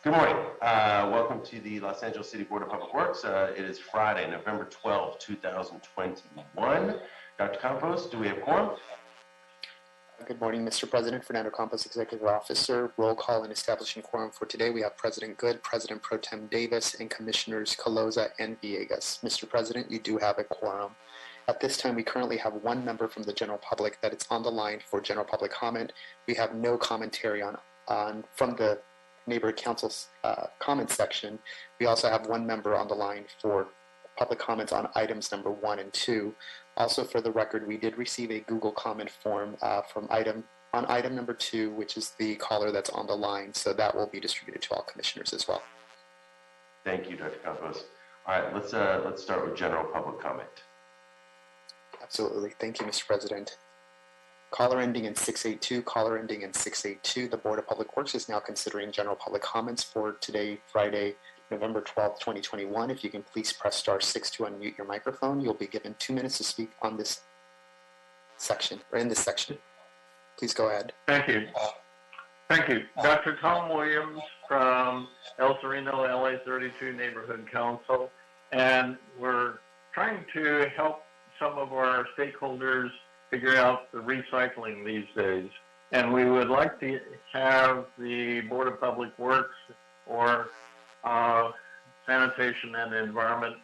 Good morning. Welcome to the Los Angeles City Board of Public Works. It is Friday, November 12, 2021. Dr. Campos, do we have quorum? Good morning, Mr. President. Fernando Campos, Executive Officer. Roll call and establishing quorum for today. We have President Good, President Pro Tem Davis, and Commissioners Caloza and Villegas. Mr. President, you do have a quorum. At this time, we currently have one member from the general public that is on the line for general public comment. We have no commentary from the neighborhood council's comment section. We also have one member on the line for public comments on items number 1 and 2. Also, for the record, we did receive a Google comment form on item number 2, which is the caller that's on the line. So that will be distributed to all commissioners as well. Thank you, Dr. Campos. All right, let's start with general public comment. Absolutely. Thank you, Mr. President. Caller ending in 682, caller ending in 682. The Board of Public Works is now considering general public comments for today, Friday, November 12th, 2021. If you can please press *6 to unmute your microphone. You'll be given 2 minutes to speak on this section, or in this section. Please go ahead. Thank you. Thank you. Dr. Tom Williams from El Sereno LA 32 Neighborhood Council. And we're trying to help some of our stakeholders figure out the recycling these days. And we would like to have the Board of Public Works or Sanitation and Environment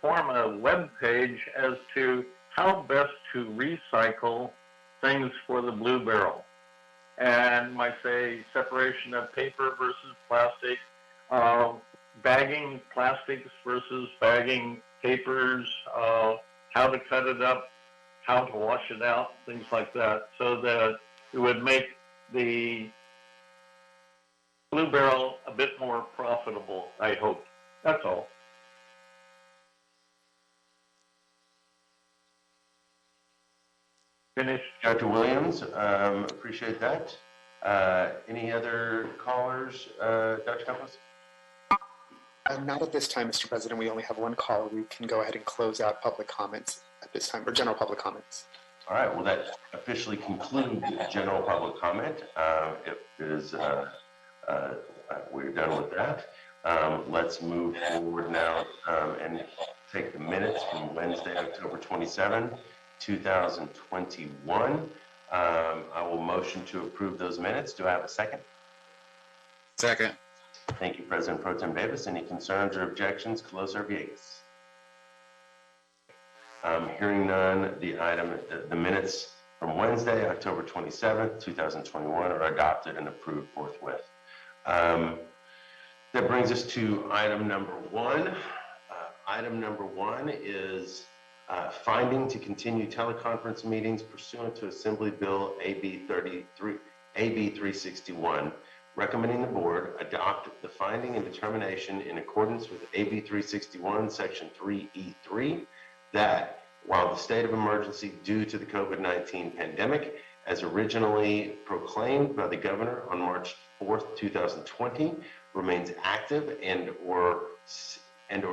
form a web page as to how best to recycle things for the Blue Barrel. And might say separation of paper versus plastic, bagging plastics versus bagging papers, how to cut it up, how to wash it out, things like that, so that it would make the Blue Barrel a bit more profitable, I hope. That's all. Finished. Dr. Williams, appreciate that. Any other callers, Dr. Campos? Not at this time, Mr. President. We only have one caller. We can go ahead and close out public comments at this time, or general public comments. All right, well, that officially concludes general public comment. We're done with that. Let's move forward now and take the minutes from Wednesday, October 27, 2021. I will motion to approve those minutes. Do I have a second? Second. Thank you, President Pro Tem Davis. Any concerns or objections? Caloza or Villegas? Hearing none, the minutes from Wednesday, October 27th, 2021 are adopted and approved forthwith. That brings us to item number 1. Item number 1 is finding to continue teleconference meetings pursuant to Assembly Bill AB 361, recommending the board adopt the finding and determination in accordance with AB 361, Section 3E3, that while the state of emergency due to the COVID-19 pandemic, as originally proclaimed by the governor on March 4th, 2020, remains active and or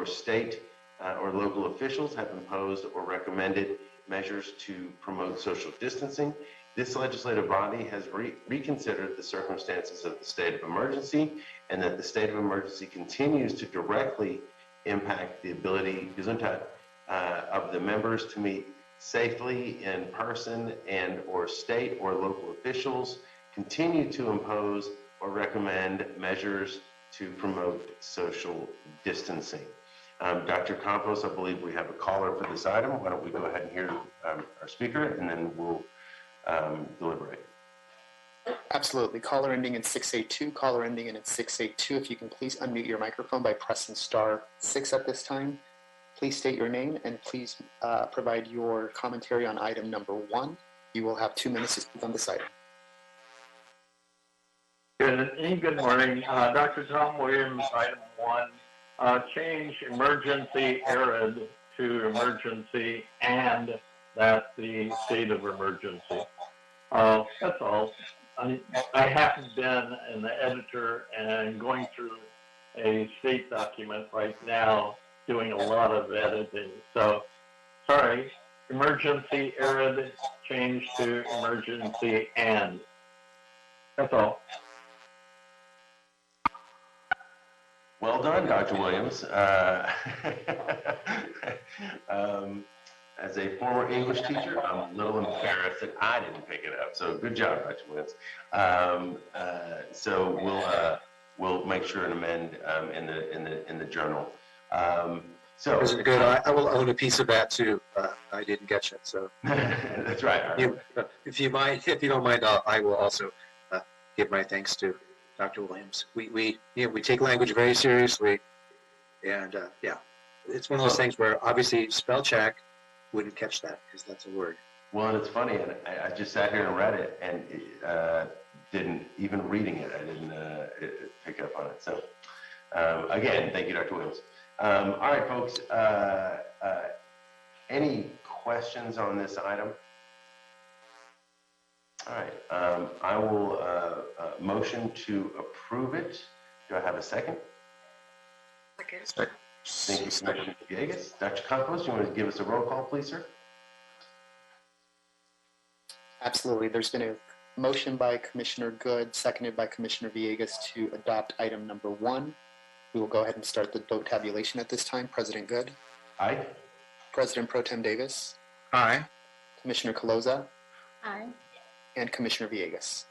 state or local officials have imposed or recommended measures to promote social distancing, this legislative body has reconsidered the circumstances of the state of emergency, and that the state of emergency continues to directly impact the ability of the members to meet safely in person, and or state or local officials continue to impose or recommend measures to promote social distancing. Dr. Campos, I believe we have a caller for this item. Why don't we go ahead and hear our speaker, and then we'll deliberate. Absolutely. Caller ending in 682. Caller ending in 682. If you can please unmute your microphone by pressing *6 at this time. Please state your name and please provide your commentary on item number 1. You will have 2 minutes to speak on this item. Good morning. Dr. Tom Williams, item 1. Change emergency arid to emergency and that the state of emergency. That's all. I haven't been an editor and going through a state document right now doing a lot of editing. So, sorry, emergency arid change to emergency and. That's all. Well done, Dr. Williams. As a former English teacher, I'm a little embarrassed that I didn't pick it up. So good job, Dr. Williams. So we'll make sure and amend in the journal. So President Good, I will own a piece of that too. I didn't get it, so that's right. if you don't mind, I will also give my thanks to Dr. Williams. We take language very seriously, and yeah, it's one of those things where obviously spell check wouldn't catch that because that's a word. Well, and it's funny, and I just sat here and read it, and didn't even reading it, I didn't pick up on it. So again, thank you, Dr. Williams. All right, folks. Any questions on this item? All right. I will motion to approve it. Do I have a second? Second. Thank you, Commissioner Villegas. Dr. Campos, you want to give us a roll call, please, sir? Absolutely. There's been a motion by Commissioner Good, seconded by Commissioner Villegas to adopt item number 1. We will go ahead and start the vote tabulation at this time. President Good. Aye. President Pro Tem Davis. Aye. Commissioner Caloza. Aye. And Commissioner Villegas.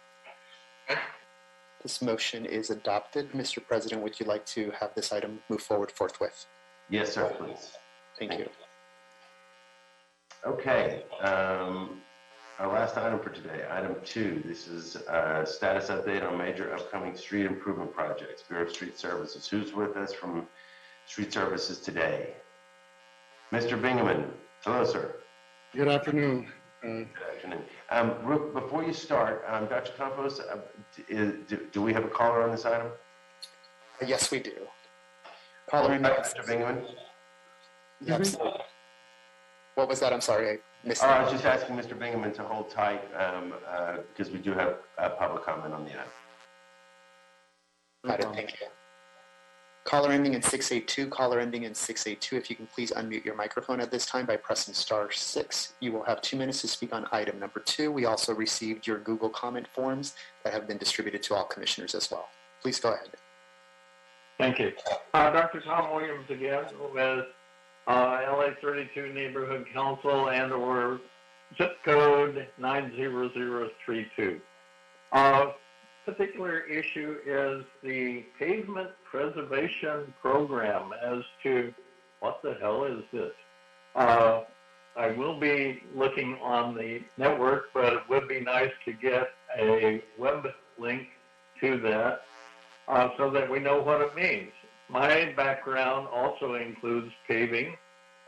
This motion is adopted. Mr. President, would you like to have this item move forward forthwith? Yes, sir, please. Thank you. Okay. Our last item for today, item 2. This is a status update on major upcoming street improvement projects. Bureau of Street Services. Who's with us from Street Services today? Mr. Bingaman. Hello, sir. Good afternoon. Good afternoon. Before you start, Dr. Campos, do we have a caller on this item? Yes, we do. Caller in. Mr. Bingaman? Absolutely. What was that? I'm sorry, I missed I that. was just asking Mr. Bingaman to hold tight because we do have public comment on the item. Got it. Thank you. Caller ending in 682, caller ending in 682. If you can please unmute your microphone at this time by pressing *6. You will have 2 minutes to speak on item number 2. We also received your Google comment forms that have been distributed to all commissioners as well. Please go ahead. Thank you. Dr. Tom Williams again with LA 32 Neighborhood Council and or zip code 90032. Particular issue is the pavement preservation program as to what the hell is this? I will be looking on the network, but it would be nice to get a web link to that so that we know what it means. My background also includes paving,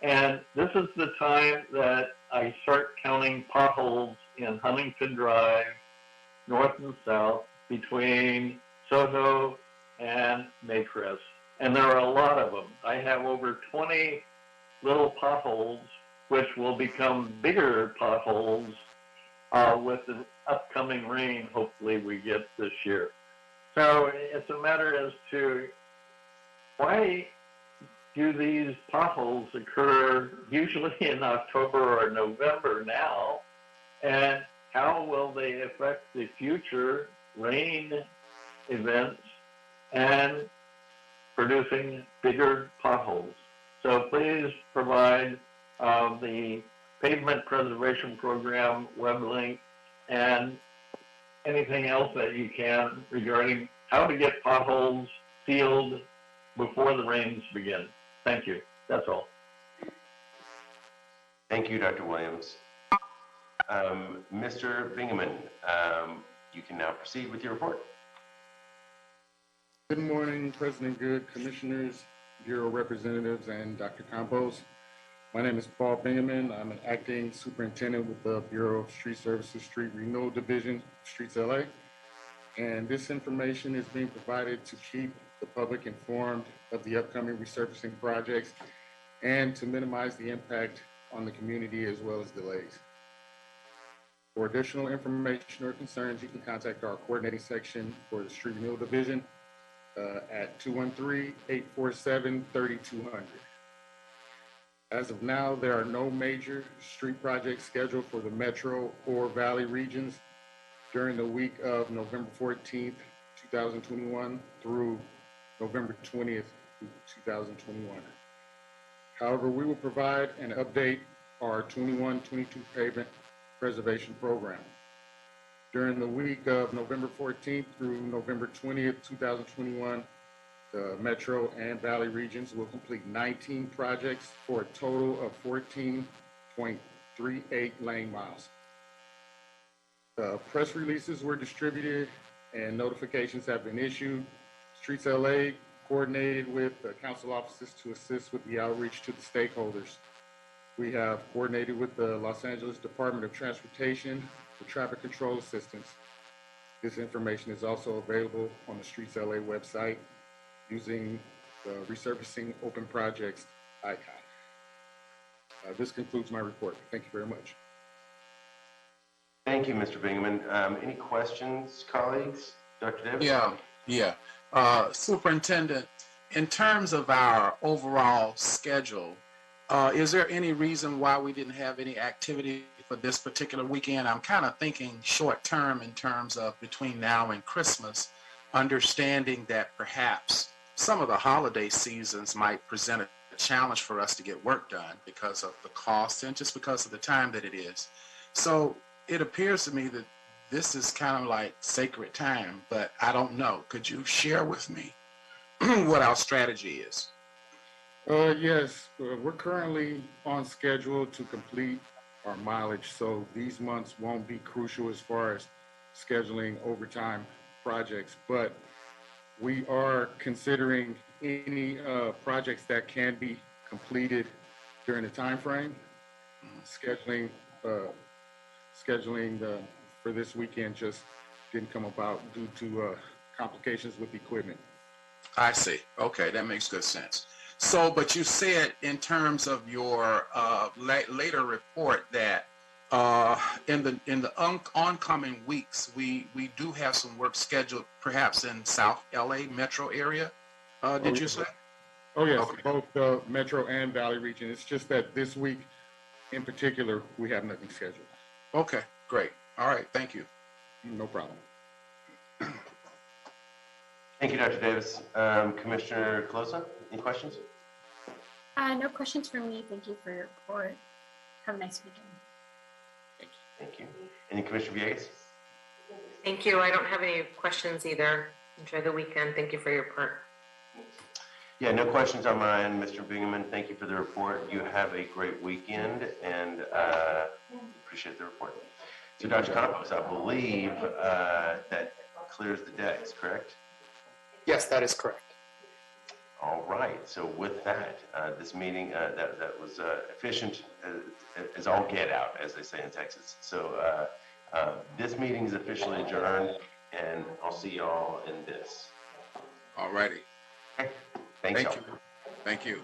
and this is the time that I start counting potholes in Huntington Drive, north and south, between Soto and Maycrest. And there are a lot of them. I have over 20 little potholes, which will become bigger potholes with the upcoming rain, hopefully we get this year. So it's a matter as to why do these potholes occur usually in October or November now, and how will they affect the future rain events and producing bigger potholes? So please provide the pavement preservation program web link and anything else that you can regarding how to get potholes sealed before the rains begin. Thank you. That's all. Thank you, Dr. Williams. Mr. Bingaman, you can now proceed with your report. Good morning, President Good, Commissioners, Bureau representatives, and Dr. Campos. My name is Paul Bingaman. I'm an acting superintendent with the Bureau of Street Services Street Renewal Division, Streets LA. And this information is being provided to keep the public informed of the upcoming resurfacing projects and to minimize the impact on the community as well as delays. For additional information or concerns, you can contact our coordinating section for the Street Renewal Division at 213-847-3200. As of now, there are no major street projects scheduled for the Metro or Valley regions during the week of November 14th, 2021 through November 20th, 2021. However, we will provide and update our 21-22 pavement preservation program. During the week of November 14th through November 20th, 2021, the Metro and Valley regions will complete 19 projects for a total of 14.38 lane miles. Press releases were distributed and notifications have been issued. Streets LA coordinated with the council offices to assist with the outreach to the stakeholders. We have coordinated with the Los Angeles Department of Transportation for traffic control assistance. This information is also available on the Streets LA website using the resurfacing open projects icon. This concludes my report. Thank you very much. Thank you, Mr. Bingaman. Any questions, colleagues? Dr. Davis? Yeah. Superintendent, in terms of our overall schedule, is there any reason why we didn't have any activity for this particular weekend? I'm kind of thinking short term in terms of between now and Christmas, understanding that perhaps some of the holiday seasons might present a challenge for us to get work done because of the cost and just because of the time that it is. So it appears to me that this is kind of like sacred time, but I don't know. Could you share with me what our strategy is? Yes, we're currently on schedule to complete our mileage, so these months won't be crucial as far as scheduling overtime projects, but we are considering any projects that can be completed during the time frame. Scheduling for this weekend just didn't come about due to complications with equipment. I see. Okay, that makes good sense. So, but you said in terms of your later report that in the oncoming weeks, we do have some work scheduled, perhaps in South LA metro area. Did you say? Oh yes, Okay. both the Metro and Valley region. It's just that this week in particular, we have nothing scheduled. Okay, great. All right, thank you. No problem. Thank you, Dr. Davis. Commissioner Closa, any questions? No questions for me. Thank you for your report. Have a nice weekend. Thank you. Any Commissioner Villegas? Thank you. I don't have any questions either. Enjoy the weekend. Thank you for your part. Yeah, no questions on my end, Mr. Bingaman. Thank you for the report. You have a great weekend and appreciate the report. So Dr. Campos, I believe that clears the decks, correct? Yes, that is correct. All right. So with that, this meeting that was efficient as all get out, as they say in Texas. So this meeting is officially adjourned, and I'll see y'all in this. All righty. Okay. Thanks, Thank y'all. you. Thank you.